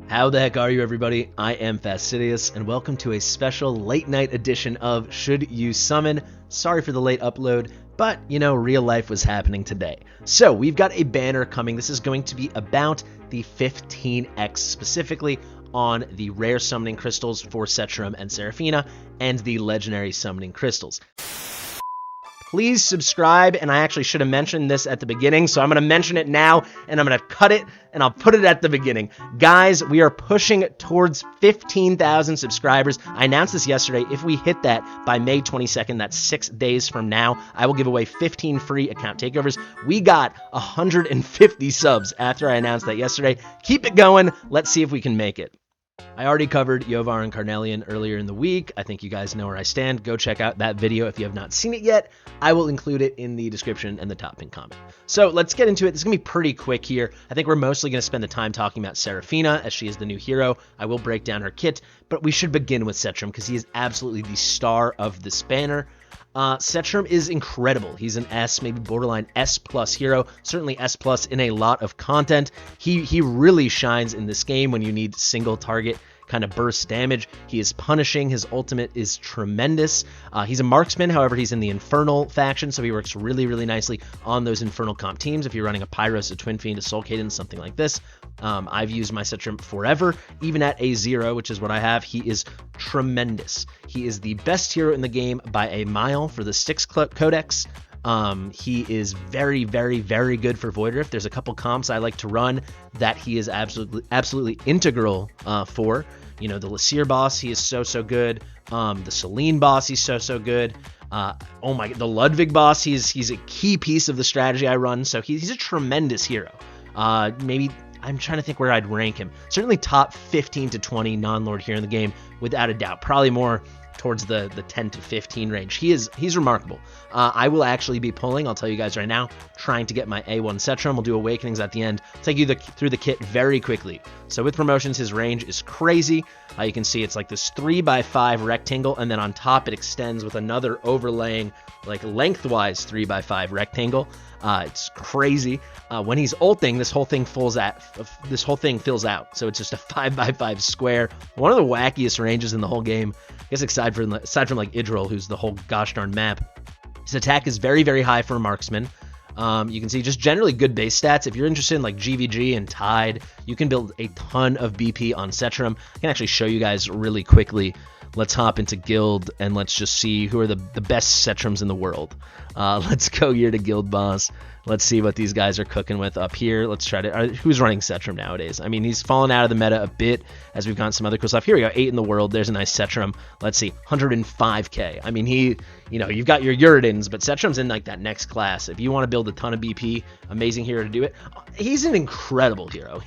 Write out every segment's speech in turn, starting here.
How the heck are you, everybody? I am Fastidious, and welcome to a special late night edition of Should You Summon? Sorry for the late upload, but, you know, real life was happening today. So, we've got a banner coming. This is going to be about the 15x, specifically on the rare summoning crystals for Setram and Seraphina, and the legendary summoning crystals. Please subscribe, and I actually should have mentioned this at the beginning, so I'm going to mention it now, and I'm going to cut it, and I'll put it at the beginning. Guys, we are pushing towards 15,000 subscribers. I announced this yesterday. If we hit that by May 22nd, that's 6 days from now, I will give away 15 free account takeovers. We got 150 subs after I announced that yesterday. Keep it going. Let's see if we can make it. I already covered Yovar and Carnelian earlier in the week. I think you guys know where I stand. Go check out that video if you have not seen it yet. I will include it in the description and the top pinned comment. So let's get into it. This is going to be pretty quick here. I think we're mostly going to spend the time talking about Seraphina, as she is the new hero. I will break down her kit, but we should begin with Setram because he is absolutely the star of this banner. Setram is incredible. He's an S, maybe borderline S plus hero, certainly S plus in a lot of content. He really shines in this game when you need single target kind of burst damage. He is punishing. His ultimate is tremendous. He's a marksman, however, he's in the Infernal faction, so he works really, really nicely on those Infernal comp teams. If you're running a Pyros, a Twin Fiend, a Soul Cadence, something like this. I've used my Setram forever, even at A0, which is what I have. He is tremendous. He is the best hero in the game by a mile for the Styx Codex. He is very, very, very good for Void Rift. There's a couple comps I like to run that he is absolutely integral for. You know, the Lasir boss, he is so good. The Selene boss, he's so good. Oh my, the Ludwig boss, he's a key piece of the strategy I run. So he's a tremendous hero. Maybe I'm trying to think where I'd rank him. Certainly top 15 to 20 non-lord hero in the game, without a doubt. Probably more towards the 10 to 15 range. He's remarkable. I will actually be pulling, I'll tell you guys right now, trying to get my A1 Setram. We'll do Awakenings at the end. I'll take you through the kit very quickly. So with promotions, his range is crazy. You can see it's like this 3x5 rectangle, and then on top it extends with another overlaying, like lengthwise 3x5 rectangle. It's crazy. When he's ulting, this whole thing fills out. So it's just a 5x5 square. One of the wackiest ranges in the whole game. I guess aside from like Idril, who's the whole gosh darn map. His attack is very, very high for a marksman. You can see just generally good base stats. If you're interested in like GVG and Tide, you can build a ton of BP on Setram. I can actually show you guys really quickly. Let's hop into Guild and let's just see who are the best Setrams in the world. Let's go here to Guild Boss. Let's see what these guys are cooking with up here. Let's try to... who's running Setram nowadays? I mean, he's fallen out of the meta a bit as we've gotten some other cool stuff. Here we go, 8 in the world. There's a nice Setram. Let's see, 105k. I mean, you know, you've got your Uridins, but Setram's in like that next class. If you want to build a ton of BP, amazing hero to do it. He's an incredible hero.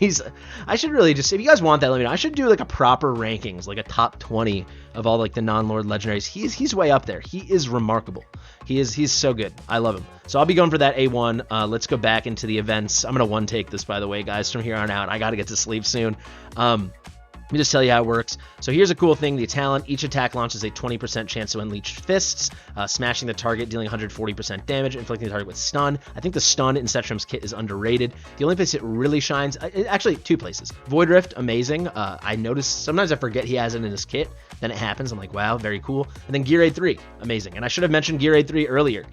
I should really just... if you guys want that, let me know. I should do like a proper rankings, like a top 20 of all like the non-lord legendaries. He's way up there. He is remarkable. He's so good. I love him. So I'll be going for that A1. Let's go back into the events. I'm going to one-take this, by the way, guys, from here on out. I got to get to sleep soon. Let me just tell you how it works. So here's a cool thing. The talent, each attack launches a 20% chance to unleash fists, smashing the target, dealing 140% damage, inflicting the target with stun. I think the stun in Setram's kit is underrated. The only place it really shines, actually two places. Void Rift, amazing. I notice sometimes I forget he has it in his kit. Then it happens. I'm like, wow, very cool. And then Gear Aid 3, amazing. And I should have mentioned Gear Aid 3 earlier.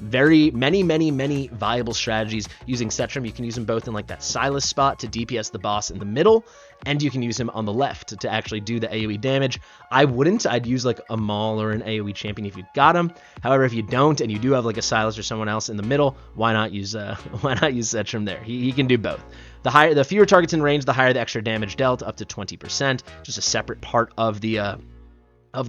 Very many viable strategies using Setram. You can use them both in like that Silas spot to DPS the boss in the middle, and you can use him on the left to actually do the AoE damage. I wouldn't. I'd use like a Maul or an AoE champion if you got him. However, if you don't and you do have like a Silas or someone else in the middle, why not use Setram there? He can do both. The fewer targets in range, the higher the extra damage dealt, up to 20%. Just a separate part of the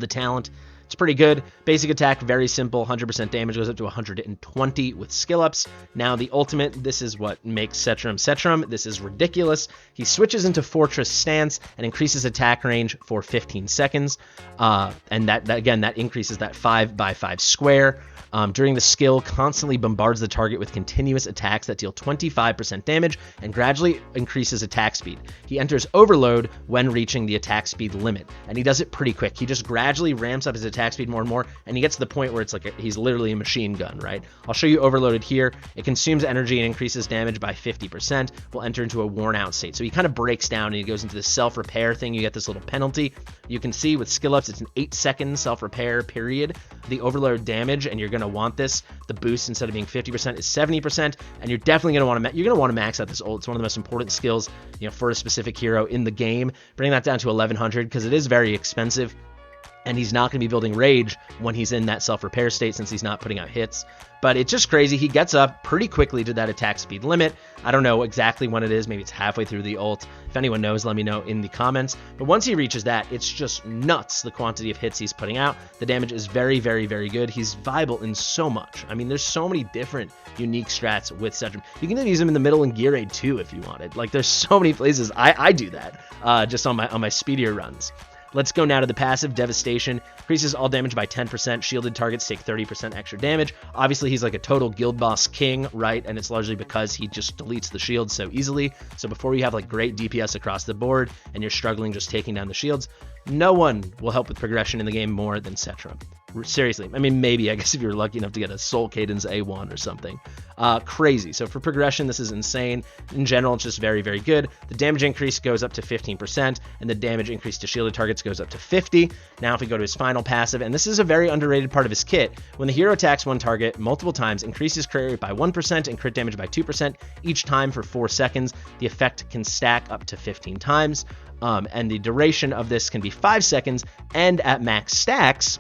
talent. It's pretty good. Basic attack, very simple. 100% damage goes up to 120 with skill ups. Now the ultimate, this is what makes Setram Setram. This is ridiculous. He switches into Fortress Stance and increases attack range for 15 seconds. And that again, that increases that 5x5 square. During the skill, constantly bombards the target with continuous attacks that deal 25% damage and gradually increases attack speed. He enters Overload when reaching the attack speed limit, and he does it pretty quick. He just gradually ramps up his attack attack speed more and more, and he gets to the point where it's like he's literally a machine gun, right? I'll show you overloaded here. It consumes energy and increases damage by 50%. Will enter into a worn out state. So he kind of breaks down and he goes into the self-repair thing. You get this little penalty. You can see with skill ups, it's an 8-second self-repair period. The overload damage, and you're going to want this. The boost, instead of being 50%, is 70%, and you're definitely going to want to max out this ult. It's one of the most important skills, for a specific hero in the game. Bring that down to 1100 because it is very expensive, and he's not going to be building rage when he's in that self-repair state since he's not putting out hits. But it's just crazy. He gets up pretty quickly to that attack speed limit. I don't know exactly when it is. Maybe it's halfway through the ult. If anyone knows, let me know in the comments. But once he reaches that, it's just nuts, the quantity of hits he's putting out. The damage is very, very, very good. He's viable in so much. I mean, there's so many different unique strats with Setram. You can even use him in the middle in gear aid too if you wanted. Like, there's so many places I do that just on my speedier runs. Let's go now to the passive, Devastation. Increases all damage by 10%. Shielded targets take 30% extra damage. Obviously, he's like a total guild boss king, right? And it's largely because he just deletes the shields so easily. So before you have like great DPS across the board and you're struggling just taking down the shields, no one will help with progression in the game more than Setram. Seriously. I mean, maybe, I guess if you're lucky enough to get a Soul Cadence A1 or something. Crazy. So for progression, this is insane. In general, it's just very, very good. The damage increase goes up to 15%, and the damage increase to shielded targets goes up to 50. Now, if we go to his final passive, and this is a very underrated part of his kit, when the hero attacks one target multiple times, increases crit rate by 1% and crit damage by 2% each time for 4 seconds. The effect can stack up to 15 times, and the duration of this can be 5 seconds, and at max stacks,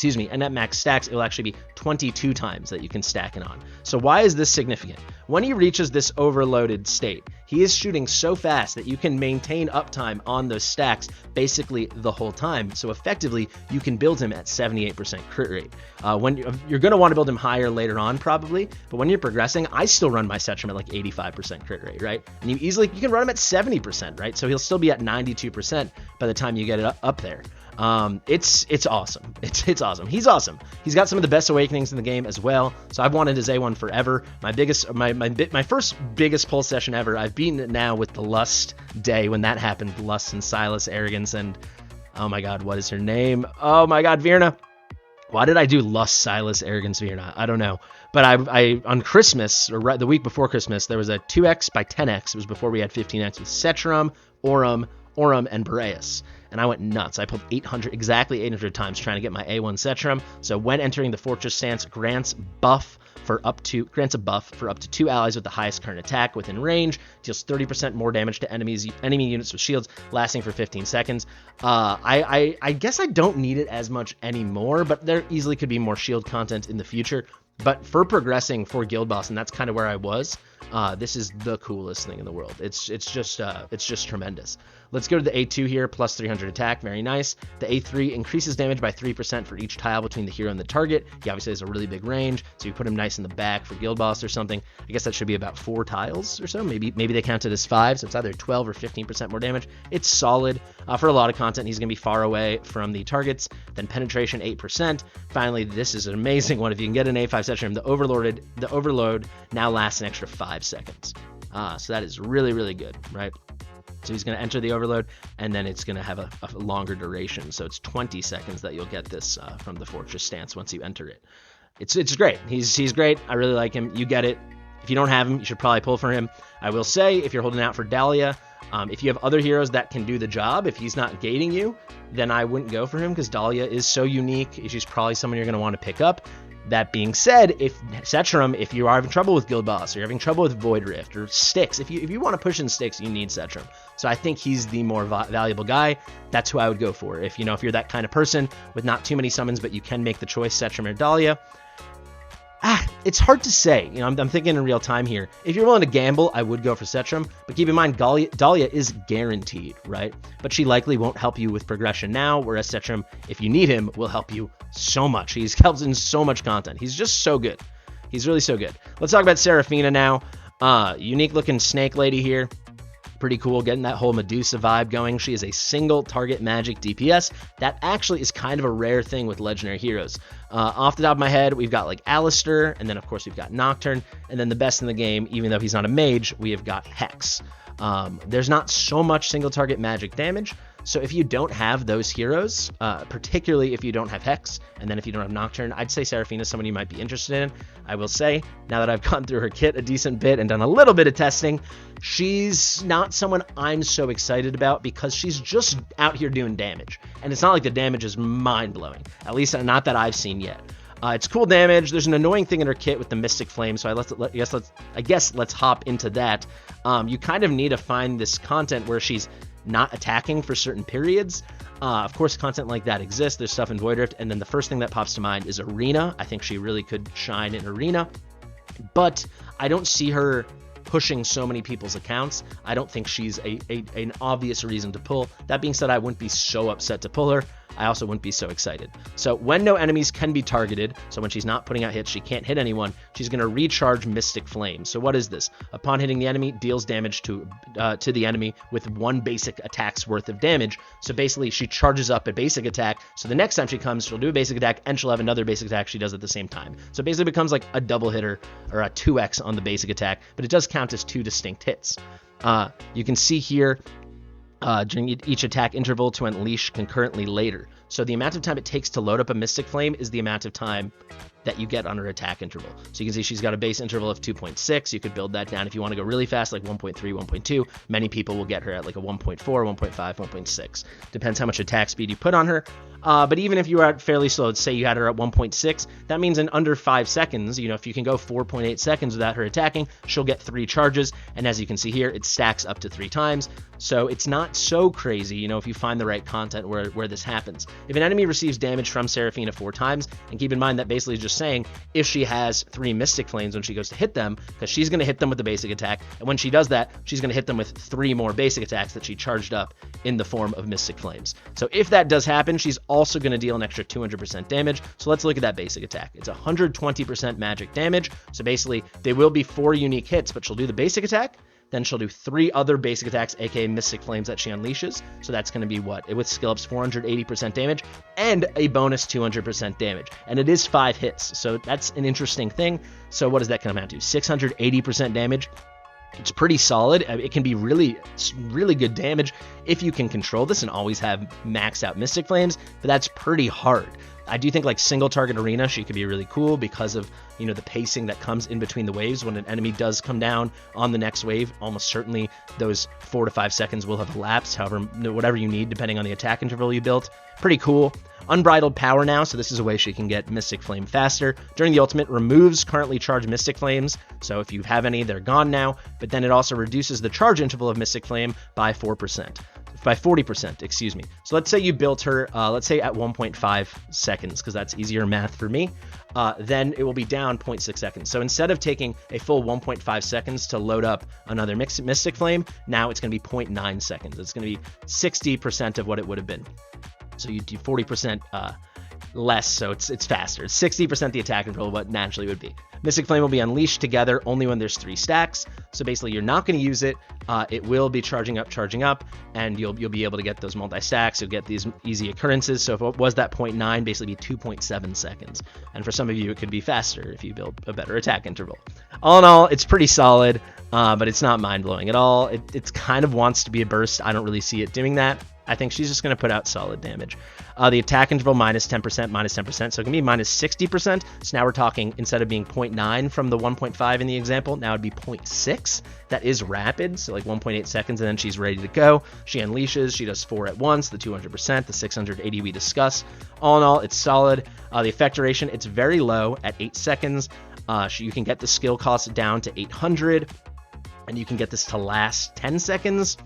it will actually be 22 times that you can stack it on. So why is this significant? When he reaches this overloaded state, he is shooting so fast that you can maintain uptime on those stacks basically the whole time. So effectively, you can build him at 78% crit rate. When you're going to want to build him higher later on probably, but when you're progressing, I still run my Setram at like 85% crit rate, right? And you can run him at 70%, right? So he'll still be at 92% by the time you get it up there. It's awesome. It's awesome. He's awesome. He's got some of the best awakenings in the game as well. So I've wanted his A1 forever. My first biggest pull session ever. I've beaten it now with the Lust day when that happened. Lust and Silas, Arrogance, and oh my God, what is her name? Oh my God, Virna. Why did I do Lust, Silas, Arrogance, Virna? I don't know. But I on Christmas, or right the week before Christmas, there was a 2x by 10x. It was before we had 15x with Setram, Aurum, and Boreas. And I went nuts. I pulled exactly 800 times trying to get my A1 Setram. So when entering the Fortress stance, grants a buff for up to 2 allies with the highest current attack within range. Deals 30% more damage to enemy units with shields, lasting for 15 seconds. I guess I don't need it as much anymore, but there easily could be more shield content in the future. But for progressing for Guild Boss, and that's kind of where I was, this is the coolest thing in the world. It's just tremendous. Let's go to the A2 here, plus 300 attack, very nice. The A3 increases damage by 3% for each tile between the hero and the target. He obviously has a really big range, so you put him nice in the back for Guild Boss or something. I guess that should be about 4 tiles or so. Maybe they count it as 5, so it's either 12 or 15% more damage. It's solid. For a lot of content, he's going to be far away from the targets. Then penetration, 8%. Finally, this is an amazing one. If you can get an A5 Setram, the overload now lasts an extra 5 seconds. So that is really, really good, right? So he's going to enter the overload, and then it's going to have a longer duration. So it's 20 seconds that you'll get this from the Fortress stance once you enter it. It's great. He's great. I really like him. You get it. If you don't have him, you should probably pull for him. I will say, if you're holding out for DAHLIA, if you have other heroes that can do the job, if he's not gating you, then I wouldn't go for him because DAHLIA is so unique. She's probably someone you're going to want to pick up. That being said, if you are having trouble with Guild Boss, or you're having trouble with Void Rift or Styx, if you want to push in Styx, you need Setram. So I think he's the more valuable guy. That's who I would go for. If you're that kind of person with not too many summons, but you can make the choice, Setram or DAHLIA. It's hard to say. I'm thinking in real time here. If you're willing to gamble, I would go for Setram, but keep in mind, DAHLIA is guaranteed, right? But she likely won't help you with progression now, whereas Setram, if you need him, will help you so much. He helps in so much content. He's just so good. He's really so good. Let's talk about Serephina now. Unique looking snake lady here. Pretty cool, getting that whole Medusa vibe going. She is a single target magic DPS. That actually is kind of a rare thing with legendary heroes. Off the top of my head, we've got like Alistair, and then of course we've got Nocturne, and then the best in the game, even though he's not a mage, we have got Hex. There's not so much single target magic damage, So if you don't have those heroes, particularly if you don't have Hex, and then if you don't have Nocturne, I'd say Seraphina is someone you might be interested in. I will say, now that I've gone through her kit a decent bit and done a little bit of testing, she's not someone I'm so excited about because she's just out here doing damage. And it's not like the damage is mind-blowing, at least not that I've seen yet. It's cool damage. There's an annoying thing in her kit with the Mystic Flame, so I guess let's hop into that. You kind of need to find this content where she's not attacking for certain periods. Of course, content like that exists. There's stuff in Void Rift, and then the first thing that pops to mind is Arena. I think she really could shine in Arena, but I don't see her pushing so many people's accounts. I don't think she's an obvious reason to pull. That being said, I wouldn't be so upset to pull her. I also wouldn't be so excited. So when no enemies can be targeted, so when she's not putting out hits, she can't hit anyone, she's going to recharge Mystic Flame. So what is this? Upon hitting the enemy, deals damage to the enemy with 1 basic attack's worth of damage. So basically, she charges up a basic attack, so the next time she comes, she'll do a basic attack, and she'll have another basic attack she does at the same time. So it basically becomes like a double hitter, or a 2x on the basic attack, but it does count as 2 distinct hits. You can see here, during each attack interval to unleash concurrently later. So the amount of time it takes to load up a Mystic Flame is the amount of time that you get on her attack interval. So you can see she's got a base interval of 2.6. You could build that down if you want to go really fast, like 1.3, 1.2. Many people will get her at like a 1.4, 1.5, 1.6. Depends how much attack speed you put on her. But even if you were at fairly slow, say you had her at 1.6, that means in under 5 seconds, if you can go 4.8 seconds without her attacking, she'll get 3 charges. And as you can see here, it stacks up to 3 times. So it's not so crazy, if you find the right content where this happens. If an enemy receives damage from Seraphina 4 times, and keep in mind that basically is just saying if she has 3 Mystic Flames when she goes to hit them, because she's going to hit them with the basic attack, and when she does that, she's going to hit them with 3 more basic attacks that she charged up in the form of Mystic Flames. So if that does happen, she's also going to deal an extra 200% damage. So let's look at that basic attack. It's 120% magic damage. So basically, they will be 4 unique hits, but she'll do the basic attack, then she'll do 3 other basic attacks, aka Mystic Flames, that she unleashes. So that's going to be what? With skill ups, 480% damage and a bonus 200% damage. And it is 5 hits. So that's an interesting thing. So what does that come out to? 680% damage. It's pretty solid. It can be really good damage if you can control this and always have maxed out Mystic Flames, but that's pretty hard. I do think like single target arena, she could be really cool because of, the pacing that comes in between the waves. When an enemy does come down on the next wave, almost certainly those 4 to 5 seconds will have elapsed, however, whatever you need, depending on the attack interval you built. Pretty cool. Unbridled power now, so this is a way she can get Mystic Flame faster. During the ultimate, removes currently charged Mystic Flames, so if you have any, they're gone now, but then it also reduces the charge interval of Mystic Flame by 40%, excuse me. So let's say you built her, let's say at 1.5 seconds, because that's easier math for me, then it will be down 0.6 seconds. So instead of taking a full 1.5 seconds to load up another Mystic Flame, now it's going to be 0.9 seconds. It's going to be 60% of what it would have been. So you do 40% less, so it's faster. It's 60% the attack interval what naturally would be. Mystic Flame will be unleashed together only when there's 3 stacks. So basically, you're not going to use it. It will be charging up, and you'll be able to get those multi-stacks. You'll get these easy occurrences. So if it was that 0.9, basically be 2.7 seconds. And for some of you, it could be faster if you build a better attack interval. All in all, it's pretty solid, but it's not mind-blowing at all. It kind of wants to be a burst. I don't really see it doing that. I think she's just going to put out solid damage. The attack interval minus 10%, so it can be minus 60%. So now we're talking, instead of being 0.9 from the 1.5 in the example, now it'd be 0.6. That is rapid, so like 1.8 seconds, and then she's ready to go. She unleashes, she does 4 at once, the 200%, the 680 we discussed. All in all, it's solid. The effect duration, it's very low at 8 seconds. You can get the skill cost down to 800, and you can get this to last 10 seconds.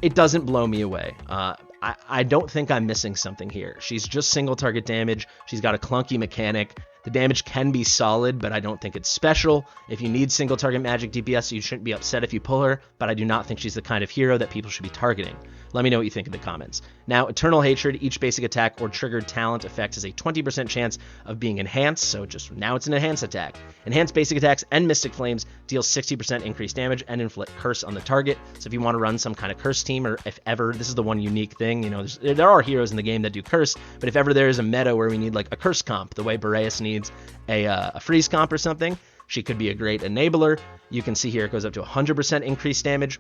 It doesn't blow me away. I don't think I'm missing something here. She's just single target damage. She's got a clunky mechanic. The damage can be solid, but I don't think it's special. If you need single target magic DPS, you shouldn't be upset if you pull her, but I do not think she's the kind of hero that people should be targeting. Let me know what you think in the comments. Now, Eternal Hatred, each basic attack or triggered talent effect has a 20% chance of being enhanced, so now it's an enhanced attack. Enhanced basic attacks and Mystic Flames deal 60% increased damage and inflict curse on the target. So if you want to run some kind of curse team, or if ever, this is the one unique thing, there are heroes in the game that do curse, but if ever there is a meta where we need like a curse comp, the way Boreas needs a freeze comp or something, she could be a great enabler. You can see here it goes up to 100% increased damage.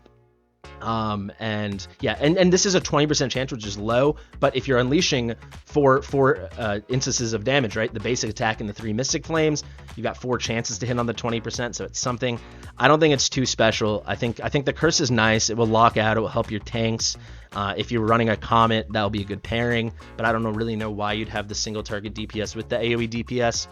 And yeah, and this is a 20% chance, which is low, but if you're unleashing four instances of damage, right, the basic attack and the 3 Mystic Flames, you got 4 chances to hit on the 20%, so it's something. I don't think it's too special. I think the curse is nice. It will lock out. It will help your tanks. If you're running a Comet, that'll be a good pairing, but I don't really know why you'd have the single target DPS with the AoE DPS.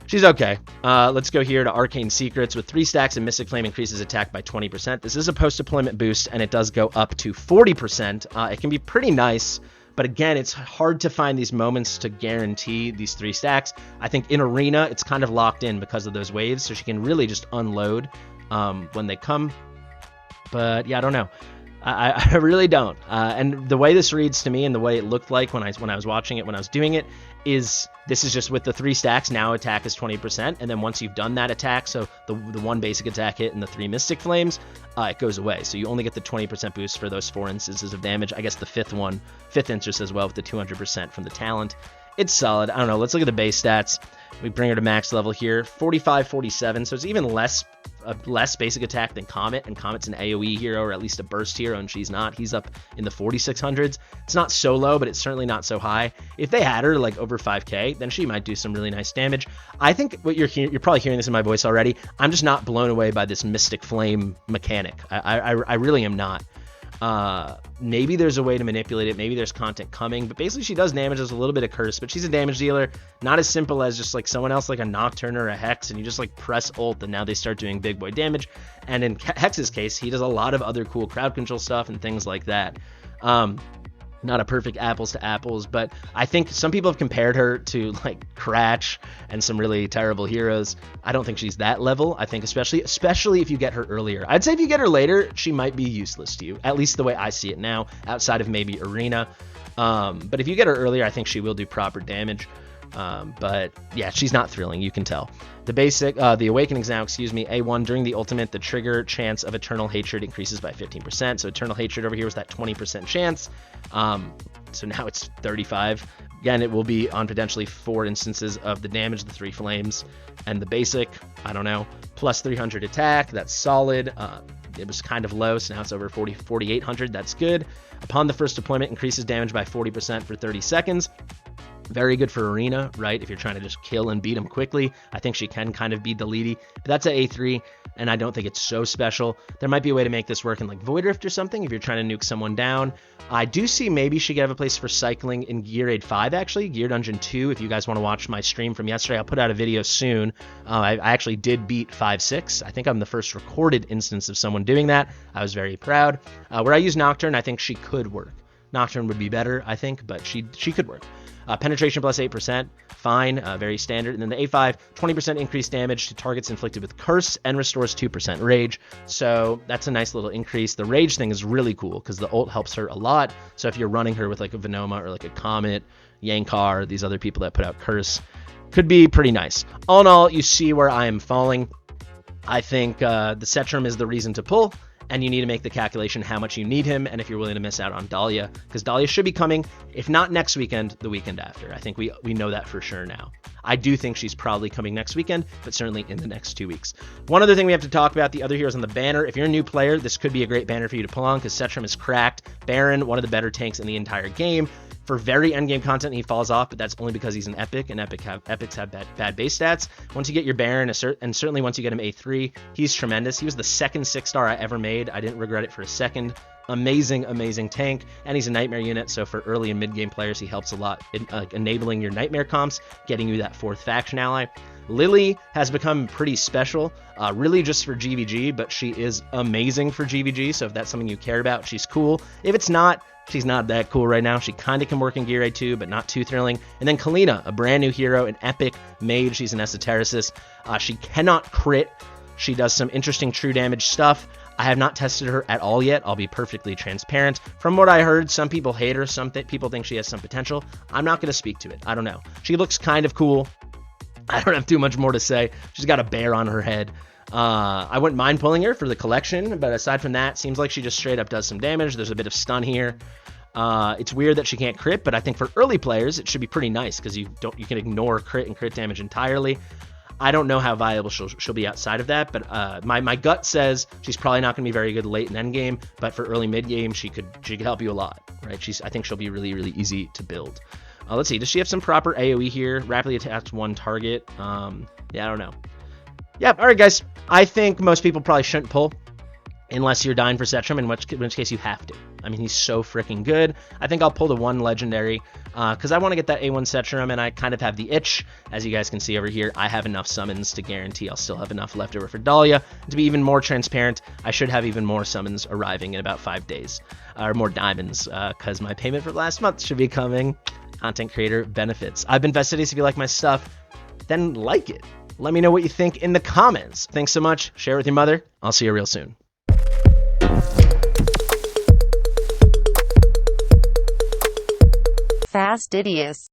She's okay. Let's go here to Arcane Secrets. With 3 stacks and Mystic Flame increases attack by 20%. This is a post-deployment boost, and it does go up to 40%. It can be pretty nice, but again, it's hard to find these moments to guarantee these 3 stacks. I think in Arena, it's kind of locked in because of those waves, so she can really just unload when they come. But yeah, I don't know. I really don't. And the way this reads to me and the way it looked like when I was watching it, when I was doing it, is this is just with the 3 stacks, now attack is 20%, and then once you've done that attack, so the 1 basic attack hit and the 3 Mystic Flames, it goes away. So you only get the 20% boost for those 4 instances of damage. I guess the 5th instance as well with the 200% from the talent. It's solid. I don't know. Let's look at the base stats. We bring her to max level here, 45, 47, so it's even less basic attack than Comet, and Comet's an AoE hero, or at least a burst hero, and she's not. He's up in the 4600s. It's not so low, but it's certainly not so high. If they had her like over 5k, then she might do some really nice damage. I think what you're probably hearing this in my voice already. I'm just not blown away by this Mystic Flame mechanic. I really am not. Maybe there's a way to manipulate it, maybe there's content coming, but basically she does damage as a little bit of curse, but she's a damage dealer, not as simple as just like someone else like a Nocturne or a Hex, and you just like press ult and now they start doing big boy damage. And in Hex's case, he does a lot of other cool crowd control stuff and things like that. Not a perfect apples to apples, but I think some people have compared her to like Cratch and some really terrible heroes. I don't think she's that level. I think especially if you get her earlier. I'd say if you get her later, she might be useless to you, at least the way I see it now, outside of maybe Arena. But if you get her earlier, I think she will do proper damage. But yeah, she's not thrilling, you can tell. The Awakenings now, A1, during the ultimate, the trigger chance of Eternal Hatred increases by 15%. So Eternal Hatred over here was that 20% chance. So now it's 35. Again, it will be on potentially 4 instances of the damage, the 3 flames, and the basic, I don't know, plus 300 attack. That's solid. It was kind of low, so now it's over 4,800. That's good. Upon the first deployment, increases damage by 40% for 30 seconds. Very good for Arena, right? If you're trying to just kill and beat him quickly, I think she can kind of be the leady. But that's at A3, and I don't think it's so special. There might be a way to make this work in like Void Rift or something if you're trying to nuke someone down. I do see maybe she could have a place for cycling in Gear Raid 5, actually. Gear Dungeon 2, if you guys want to watch my stream from yesterday, I'll put out a video soon. I actually did beat 5-6. I think I'm the first recorded instance of someone doing that. I was very proud. Where I use Nocturne, I think she could work. Nocturne would be better, I think, but she could work. Penetration plus 8%, fine, very standard. And then the A5, 20% increased damage to targets inflicted with Curse and restores 2% Rage. So that's a nice little increase. The Rage thing is really cool because the ult helps her a lot. So if you're running her with like a Venoma or like a Comet, Yankar, these other people that put out Curse, could be pretty nice. All in all, you see where I am falling. I think the Setram is the reason to pull. And you need to make the calculation how much you need him and if you're willing to miss out on Dahlia, because Dahlia should be coming, if not next weekend, the weekend after. I think we know that for sure now. I do think she's probably coming next weekend, but certainly in the next 2 weeks. One other thing we have to talk about, the other heroes on the banner. If you're a new player, this could be a great banner for you to pull on because Setram is cracked. Baron, one of the better tanks in the entire game. For very endgame content, he falls off, but that's only because he's an epic, and epics have bad base stats. Once you get your Baron, and certainly once you get him A3, he's tremendous. He was the second 6-star I ever made. I didn't regret it for a second. Amazing, amazing tank, and he's a Nightmare unit, so for early and mid-game players, he helps a lot in enabling your Nightmare comps, getting you that 4th faction ally. Lily has become pretty special, really just for GVG, but she is amazing for GVG, so if that's something you care about, she's cool. If it's not, she's not that cool right now. She kind of can work in Gear Raid 2, but not too thrilling. And then Kalina, a brand new hero, an epic mage. She's an esotericist. She cannot crit. She does some interesting true damage stuff. I have not tested her at all yet. I'll be perfectly transparent. From what I heard, some people hate her. Some people think she has some potential. I'm not going to speak to it. I don't know. She looks kind of cool. I don't have too much more to say. She's got a bear on her head. I wouldn't mind pulling her for the collection, but aside from that, seems like she just straight up does some damage. There's a bit of stun here. It's weird that she can't crit, but I think for early players, it should be pretty nice because you can ignore crit and crit damage entirely. I don't know how viable she'll be outside of that, but my gut says she's probably not going to be very good late in endgame, but for early mid game she could help you a lot, right? I think she'll be really easy to build. Let's see, does she have some proper AoE here? Rapidly attacks one target. Yeah, I don't know. Yeah, all right, guys. I think most people probably shouldn't pull unless you're dying for Setram, in which case you have to. I mean, he's so freaking good. I think I'll pull the one legendary because I want to get that A1 Setram, and I kind of have the itch. As you guys can see over here, I have enough summons to guarantee I'll still have enough left over for Dahlia. And to be even more transparent, I should have even more summons arriving in about 5 days, or more diamonds, because my payment for last month should be coming. Content creator benefits. I've been Fastidious. If you like my stuff, then like it. Let me know what you think in the comments. Thanks so much. Share it with your mother. I'll see you real soon. Fastidious.